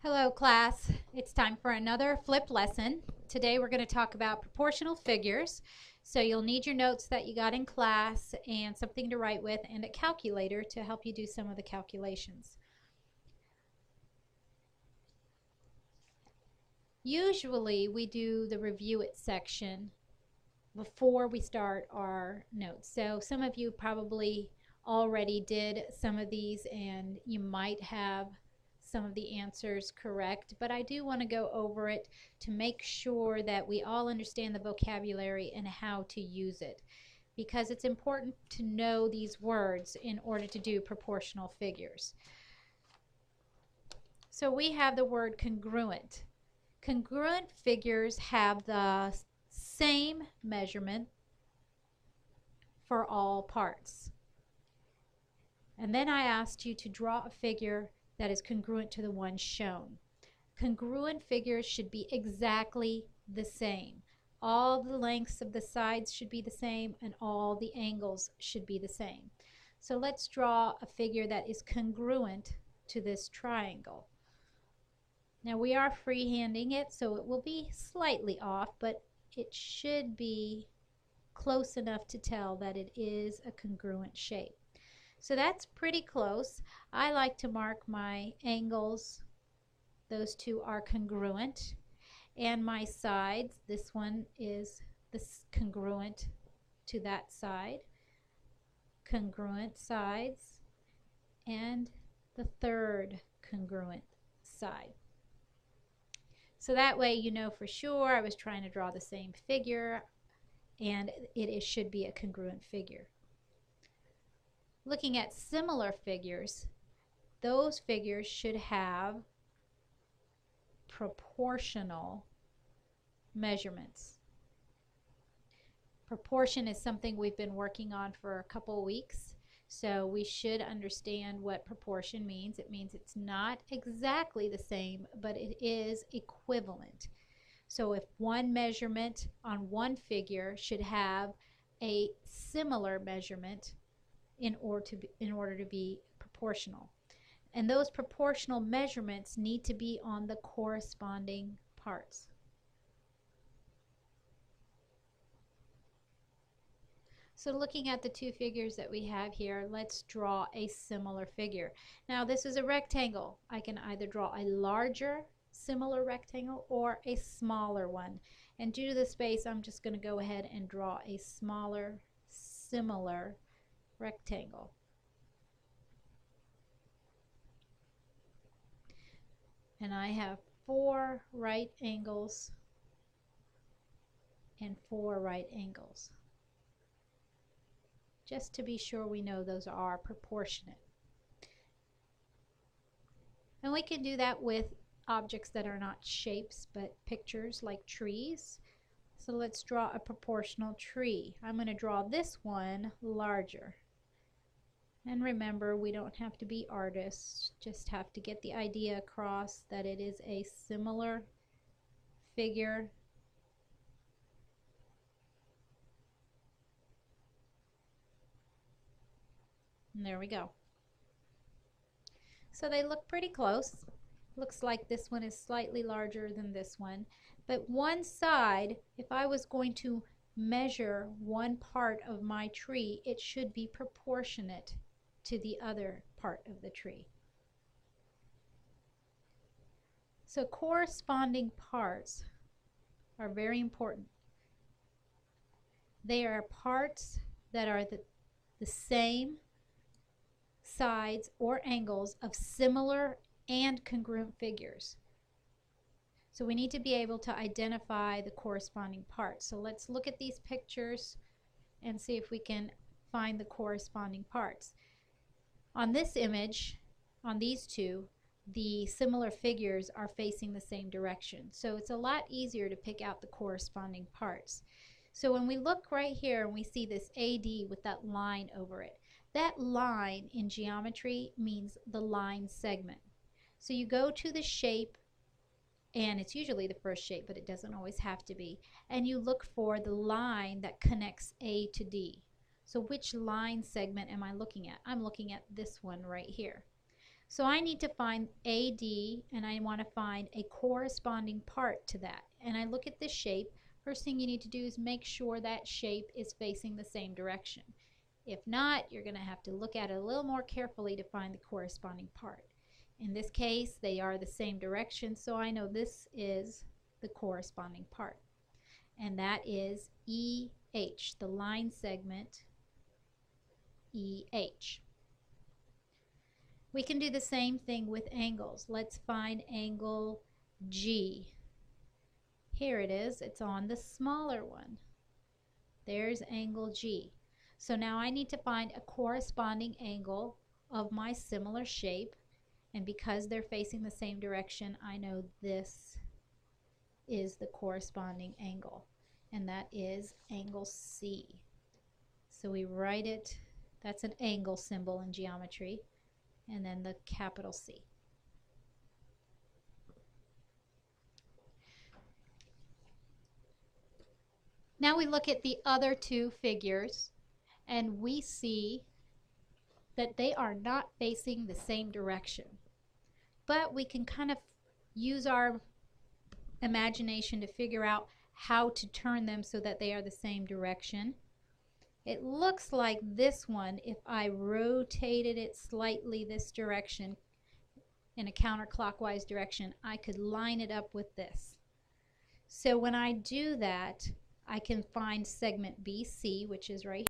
Hello class, it's time for another flip lesson. Today we're going to talk about proportional figures. So you'll need your notes that you got in class and something to write with and a calculator to help you do some of the calculations. Usually we do the review it section before we start our notes. So some of you probably already did some of these and you might have some of the answers correct, but I do want to go over it to make sure that we all understand the vocabulary and how to use it, because it's important to know these words in order to do proportional figures. So we have the word congruent. Congruent figures have the same measurement for all parts. And then I asked you to draw a figure that is congruent to the one shown. Congruent figures should be exactly the same. All the lengths of the sides should be the same and all the angles should be the same. So let's draw a figure that is congruent to this triangle. Now we are freehanding it, so it will be slightly off, but it should be close enough to tell that it is a congruent shape. So that's pretty close. I like to mark my angles. Those two are congruent. And my sides, this one is congruent to that side. Congruent sides. And the third congruent side. So that way you know for sure I was trying to draw the same figure and it should be a congruent figure. Looking at similar figures, those figures should have proportional measurements. Proportion is something we've been working on for a couple weeks, so we should understand what proportion means. It means it's not exactly the same, but it is equivalent. So if one measurement on one figure should have a similar measurement in order to be proportional. And those proportional measurements need to be on the corresponding parts. So looking at the two figures that we have here, let's draw a similar figure. Now this is a rectangle. I can either draw a larger similar rectangle or a smaller one. And due to the space, I'm just going to go ahead and draw a smaller similar rectangle. And I have 4 right angles and 4 right angles. Just to be sure we know those are proportionate. And we can do that with objects that are not shapes but pictures like trees. So let's draw a proportional tree. I'm going to draw this one larger. And remember, we don't have to be artists, just have to get the idea across that it is a similar figure. And there we go. So they look pretty close. Looks like this one is slightly larger than this one. But one side, if I was going to measure one part of my tree, it should be proportionate to the other part of the tree. So corresponding parts are very important. They are parts that are the same sides or angles of similar and congruent figures. So we need to be able to identify the corresponding parts. So let's look at these pictures and see if we can find the corresponding parts. On this image, on these two, the similar figures are facing the same direction. So it's a lot easier to pick out the corresponding parts. So when we look right here and we see this AD with that line over it, that line in geometry means the line segment. So you go to the shape, and it's usually the first shape, but it doesn't always have to be, and you look for the line that connects A to D. So which line segment am I looking at? I'm looking at this one right here. So I need to find AD, and I want to find a corresponding part to that. And I look at this shape. First thing you need to do is make sure that shape is facing the same direction. If not, you're going to have to look at it a little more carefully to find the corresponding part. In this case, they are the same direction, so I know this is the corresponding part. And that is EH, the line segment EH. We can do the same thing with angles. Let's find angle G. Here it is. It's on the smaller one. There's angle G. So now I need to find a corresponding angle of my similar shape, and because they're facing the same direction, I know this is the corresponding angle, and that is angle C. So we write it, that's an angle symbol in geometry, and then the capital C. Now we look at the other two figures, and we see that they are not facing the same direction. But we can kind of use our imagination to figure out how to turn them so that they are the same direction. It looks like this one, if I rotated it slightly this direction, in a counterclockwise direction, I could line it up with this. So when I do that, I can find segment BC, which is right